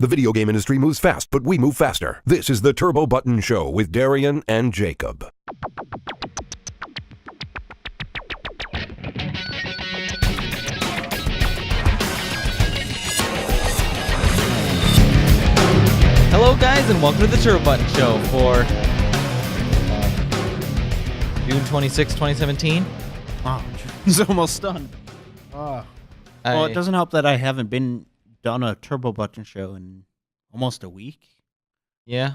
The video game industry moves fast, but we move faster. This is the Turbo Button Show with Darien and Jacob. Hello guys, and welcome to the Turbo Button Show for June 26, 2017. Wow, it's almost done. Well, it doesn't help that I haven't done a Turbo Button Show in almost a week. Yeah,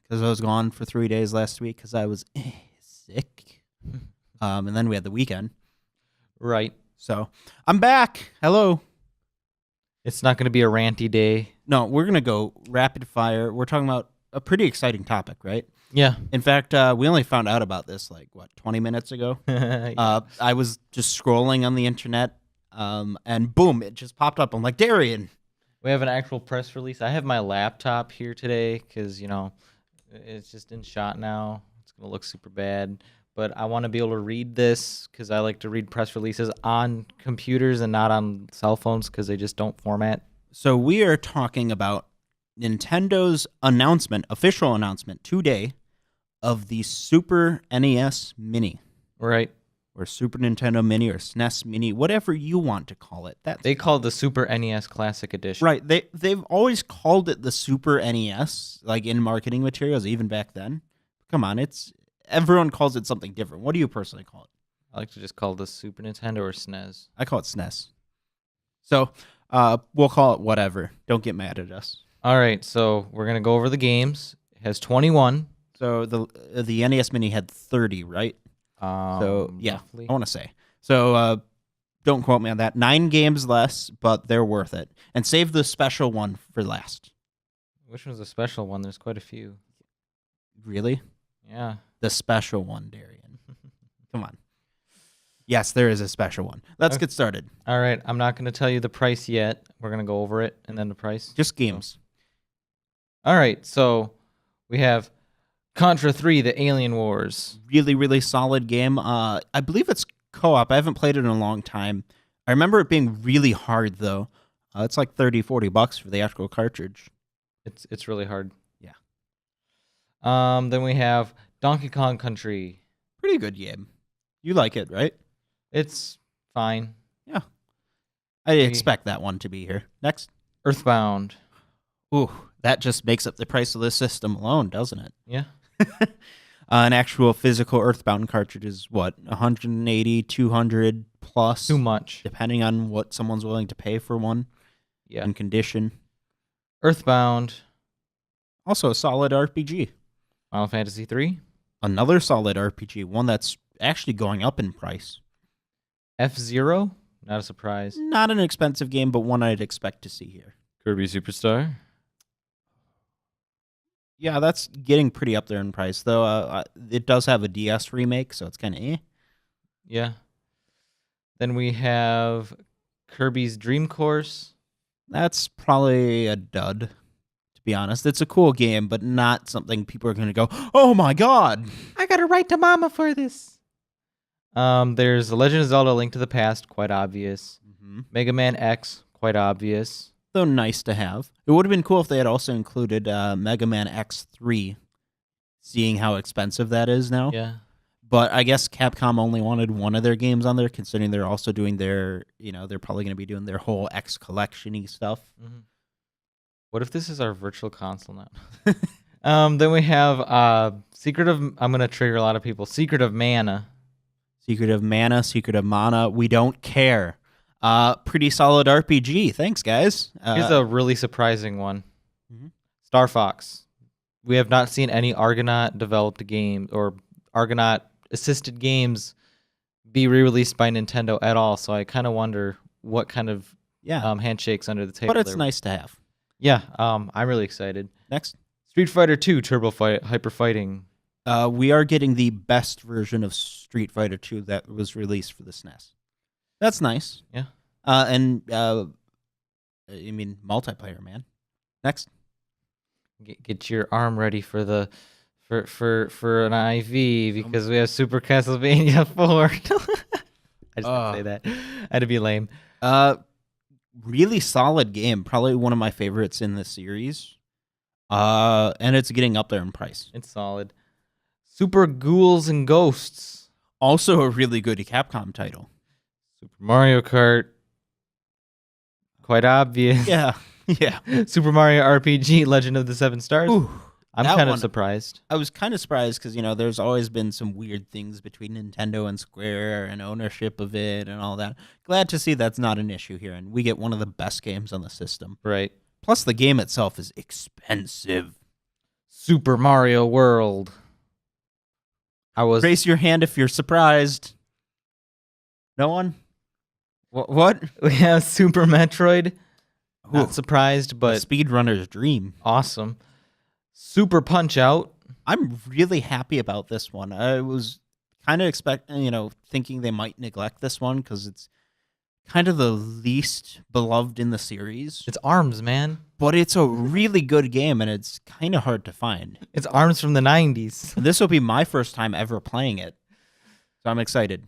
because I was gone for 3 days last week because I was sick. And then we had the weekend. right. So I'm back. Hello. It's not going to be a ranty day. No, we're going to go rapid fire. We're talking about a pretty exciting topic, right? Yeah. In fact, we only found out about this 20 minutes ago. Yeah. I was just scrolling on the internet, and boom, it just popped up. I'm like, Darien. We have an actual press release. I have my laptop here today because, it's just in shot now. It's going to look super bad. But I want to be able to read this because I like to read press releases on computers and not on cell phones because they just don't format. So we are talking about Nintendo's official announcement today of the Super NES Mini. Right. Or Super Nintendo Mini or SNES Mini, whatever you want to call it. They call it the Super NES Classic Edition. Right. They've always called it the Super NES, like in marketing materials, even back then. Come on, everyone calls it something different. What do you personally call it? I like to just call it the Super Nintendo or SNES. I call it SNES. So we'll call it whatever. Don't get mad at us. All right, so we're going to go over the games. It has 21. So the NES Mini had 30, right? So, yeah, roughly. I want to say. So, don't quote me on that. 9 games less, but they're worth it. And save the special one for last. Which one's a special one? There's quite a few. Really? Yeah. The special one, Darien. Come on. Yes, there is a special one. Let's get started. All right, I'm not going to tell you the price yet. We're going to go over it and then the price. Just games. All right, so we have Contra 3, The Alien Wars. Really, really solid game. I believe it's co-op. I haven't played it in a long time. I remember it being really hard, though. It's like $30-$40 for the actual cartridge. It's really hard. Yeah. Then we have Donkey Kong Country. Pretty good game. You like it, right? It's fine. Yeah. I expect that one to be here. Next. Earthbound. Ooh, that just makes up the price of this system alone, doesn't it? Yeah. An actual physical Earthbound cartridge is what, 180, 200 plus? Too much. Depending on what someone's willing to pay for one. Yeah. And condition. Earthbound. Also a solid RPG. Final Fantasy 3. Another solid RPG, one that's actually going up in price. F-Zero. Not a surprise. Not an expensive game, but one I'd expect to see here. Kirby Superstar. Yeah, that's getting pretty up there in price, though. It does have a DS remake, so it's kind of eh. Yeah. Then we have Kirby's Dream Course. That's probably a dud, to be honest. It's a cool game, but not something people are going to go, oh my god! I got to write to Mama for this. There's The Legend of Zelda: Link to the Past, quite obvious. Mm-hmm. Mega Man X, quite obvious. Though nice to have. It would have been cool if they had also included Mega Man X3, seeing how expensive that is now. Yeah. But I guess Capcom only wanted one of their games on there, considering they're also doing they're probably going to be doing their whole X collection-y stuff. Mm-hmm. What if this is our virtual console now? Then we have I'm going to trigger a lot of people. Secret of Mana. Secret of Mana. We don't care. Pretty solid RPG. Thanks, guys. Here's a really surprising one. Mhm. Star Fox. We have not seen any Argonaut-developed game or Argonaut-assisted games be re-released by Nintendo at all, so I kind of wonder what kind of handshakes under the table. But it's nice to have. Yeah, I'm really excited. Next. Street Fighter 2 Turbo Hyper Fighting. We are getting the best version of Street Fighter 2 that was released for the SNES. That's nice. Yeah. And multiplayer, man. Next. Get your arm ready for an IV because we have Super Castlevania 4. I just didn't say that. I had to be lame. really solid game. Probably one of my favorites in the series. And it's getting up there in price. It's solid. Super Ghouls and Ghosts. Also a really good Capcom title. Super Mario Kart. Quite obvious. Yeah. Yeah. Super Mario RPG Legend of the Seven Stars. Ooh, I'm that kind of one- surprised. I was kind of surprised because, there's always been some weird things between Nintendo and Square and ownership of it and all that. Glad to see that's not an issue here, and we get one of the best games on the system. Right. Plus, the game itself is expensive. Super Mario World. Raise your hand if you're surprised. No one? What? We have Super Metroid. Not Ooh, surprised, but speedrunner's dream. awesome. Super Punch Out. I'm really happy about this one. I was kind of thinking they might neglect this one because it's kind of the least beloved in the series. It's ARMS, man. But it's a really good game, and it's kind of hard to find. It's ARMS from the 90s. This will be my first time ever playing it, so I'm excited.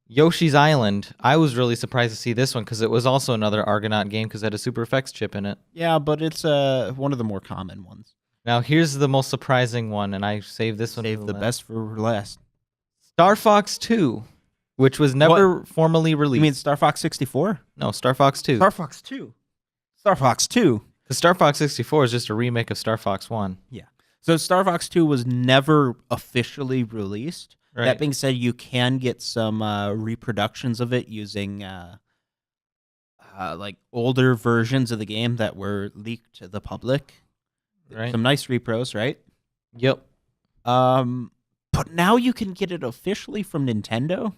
Yoshi's Island. I was really surprised to see this one because it was also another Argonaut game because it had a Super Effects chip in it. Yeah, but it's one of the more common ones. Now, here's the most surprising one, and I saved this one. Save the best for last. Star Fox 2, which was never formally released. You mean Star Fox 64? No, Star Fox 2. Star Fox 2. Star Fox 2. Because Star Fox 64 is just a remake of Star Fox 1. Yeah. So Star Fox 2 was never officially released. Right. That being said, you can get some reproductions of it using like older versions of the game that were leaked to the public. Right. Some nice repros, right? Yep. But now you can get it officially from Nintendo.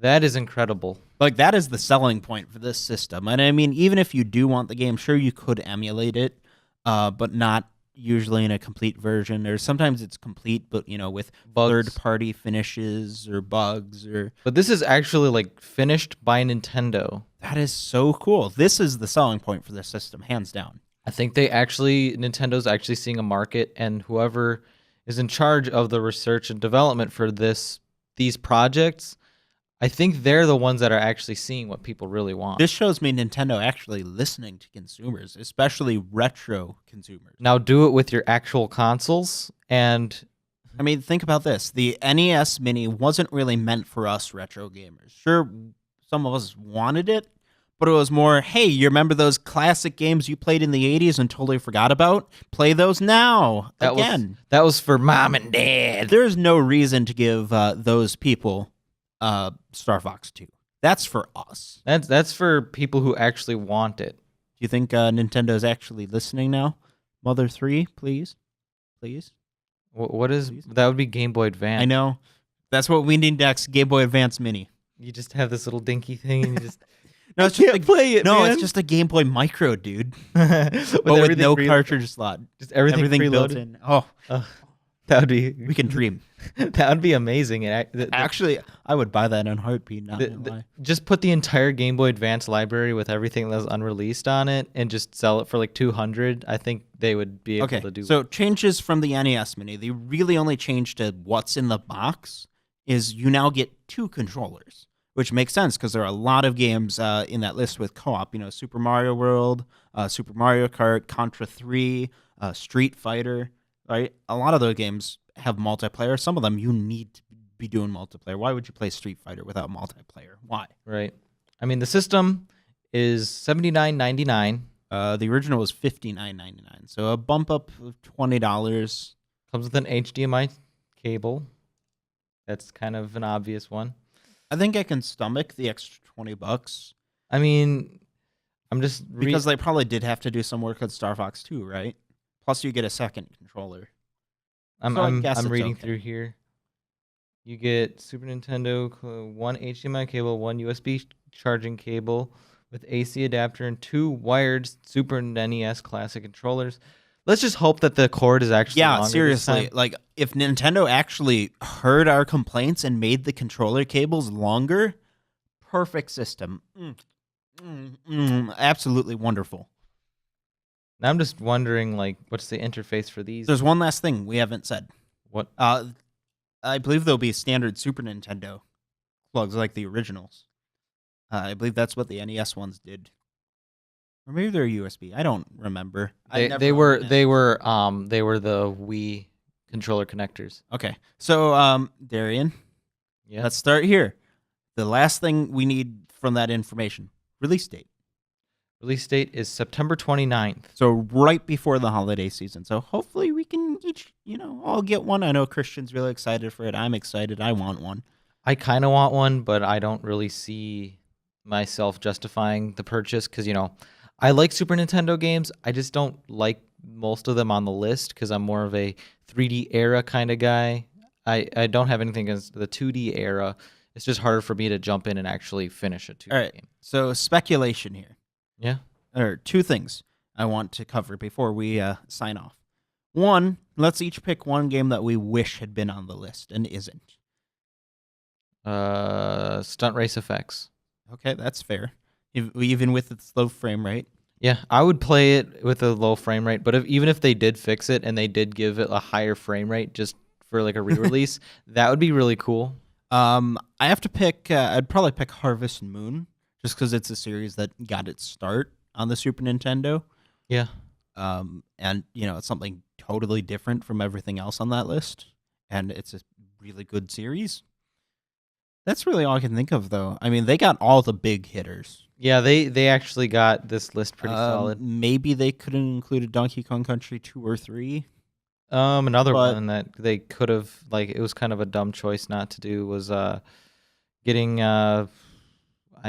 That is incredible. Like, that is the selling point for this system. And I mean, even if you do want the game, sure, you could emulate it, but not usually in a complete version. Or sometimes it's complete, but, with Bugs. third-party finishes or bugs. But this is actually, like, finished by Nintendo. That is so cool. This is the selling point for this system, hands down. I think Nintendo's actually seeing a market, and whoever is in charge of the research and development for these projects, I think they're the ones that are actually seeing what people really want. This shows me Nintendo actually listening to consumers, especially retro consumers. Now do it with your actual consoles, and I mean, think about this. The NES Mini wasn't really meant for us retro gamers. Sure, some of us wanted it, but it was more, hey, you remember those classic games you played in the 80s and totally forgot about? Play those now, again. That was for mom and dad. There's no reason to give those people Star Fox 2. That's for us. That's for people who actually want it. Do you think Nintendo's actually listening now? Mother 3, please? Please? What is that? Would be Game Boy Advance. I know. That's what we need next, Game Boy Advance Mini. You just have this little dinky thing, and you just No, it's just play it. No, man. it's just a Game Boy Micro, dude. with But with everything no cartridge slot. just everything built preloaded. in. Oh, That would be we can dream. that would be amazing. Actually, I would buy that in a heartbeat. Not gonna lie. Just put the entire Game Boy Advance library with everything that was unreleased on it, and just sell it for like $200. I think they would be able to do. So changes from the NES Mini. The really only change to what's in the box is you now get 2 controllers, which makes sense because there are a lot of games in that list with co-op. Super Mario World, Super Mario Kart, Contra 3, Street Fighter. Right, a lot of those games have multiplayer. Some of them you need to be doing multiplayer. Why would you play Street Fighter without multiplayer? Why? Right. I mean, the system is $79.99. The original was $59.99, so a bump up of $20. Comes with an HDMI cable. That's kind of an obvious one. I think I can stomach the extra $20. I mean, I'm just because they probably did have to do some work on Star Fox 2, right? Plus, you get a second controller. I'm guess it's reading okay. through here. You get Super Nintendo, 1 HDMI cable, 1 USB charging cable with AC adapter, and 2 wired Super NES Classic controllers. Let's just hope that the cord is actually longer this seriously. time. Like, if Nintendo actually heard our complaints and made the controller cables longer, perfect system. Absolutely wonderful. Now I'm just wondering, like, what's the interface for these? There's one last thing we haven't said. What? I believe there'll be standard Super Nintendo plugs like the originals. I believe that's what the NES ones did. Or maybe they're USB. I don't remember. They were the Wii controller connectors. Okay. So, Darien, Yeah. let's start here. The last thing we need from that information, release date. Release date is September 29th. So right before the holiday season. So hopefully we can each, all get one. I know Christian's really excited for it. I'm excited. I want one. I kind of want one, but I don't really see myself justifying the purchase because, I like Super Nintendo games. I just don't like most of them on the list because I'm more of a 3D era kind of guy. I don't have anything against the 2D era. It's just harder for me to jump in and actually finish a 2D All right. game. So speculation here. Yeah. There are two things I want to cover before we sign off. One, let's each pick one game that we wish had been on the list and isn't. Stunt Race Effects. Okay, that's fair. Even with its low frame rate. Yeah, I would play it with a low frame rate, but even if they did fix it and they did give it a higher frame rate just for like a re-release, that would be really cool. I have to pick. I'd probably pick Harvest Moon just because it's a series that got its start on the Super Nintendo. Yeah. And it's something totally different from everything else on that list, and it's a really good series. That's really all I can think of, though. I mean, they got all the big hitters. Yeah, they actually got this list pretty solid. Maybe they could have included Donkey Kong Country 2 or 3. Another one that they could have, it was kind of a dumb choice not to do was getting I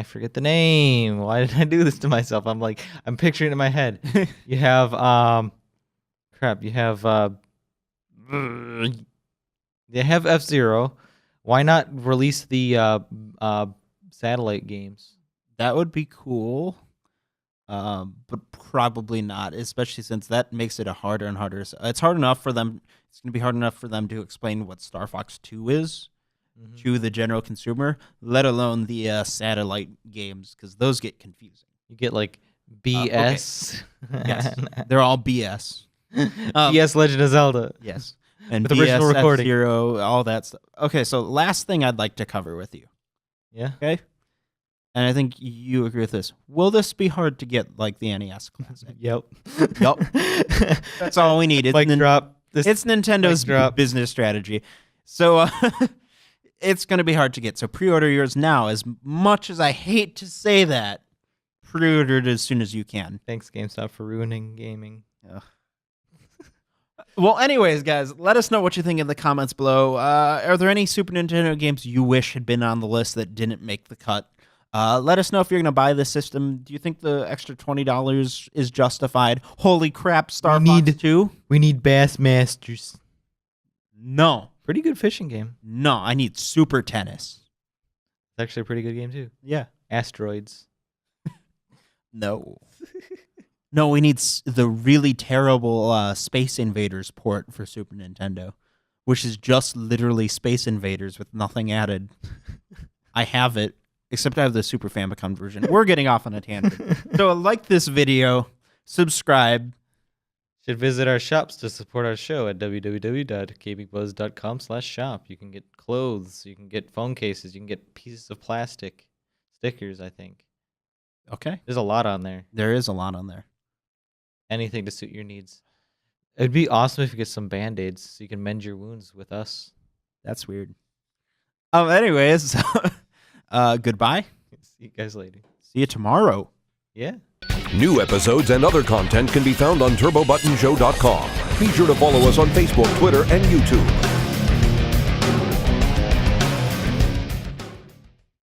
forget the name. Why did I do this to myself? I'm picturing it in my head. You have they have F-Zero. Why not release the satellite games? That would be cool. But probably not, especially since that makes it a harder and harder. It's hard enough for them. It's going to be hard enough for them to explain what Star Fox 2 is to the general consumer, let alone the satellite games, because those get confusing. You get BS. Okay. Yes, they're all BS. BS Legend of Zelda. Yes, and with original recording. F-Zero, all that stuff. Okay, so last thing I'd like to cover with you. Yeah. Okay. And I think you agree with this. Will this be hard to get like the NES Classic? Yep. That's all we need. Mic drop. It's Nintendo's business strategy. So it's going to be hard to get. So pre-order yours now. As much as I hate to say that, pre-order it as soon as you can. Thanks, GameStop, for ruining gaming. Well, anyways, guys, let us know what you think in the comments below. Are there any Super Nintendo games you wish had been on the list that didn't make the cut? Let us know if you're going to buy this system. Do you think the extra $20 is justified? Holy crap, Star Fox 2? We need Bassmasters. No. Pretty good fishing game. No, I need Super Tennis. It's actually a pretty good game, too. Yeah. Asteroids. No. No, we need the really terrible Space Invaders port for Super Nintendo, which is just literally Space Invaders with nothing added. I have it. Except I have the Super Famicom version. We're getting off on a tangent. So like this video, subscribe. Should visit our shops to support our show at www.gamingBuzz.com/shop. You can get clothes, you can get phone cases, you can get pieces of plastic, stickers, I think. Okay. There's a lot on there. There is a lot on there. Anything to suit your needs. It'd be awesome if you get some Band-Aids so you can mend your wounds with us. That's weird. Anyways... goodbye. See you guys later. See you tomorrow. Yeah. New episodes and other content can be found on TurboButtonShow.com. Be sure to follow us on Facebook, Twitter, and YouTube.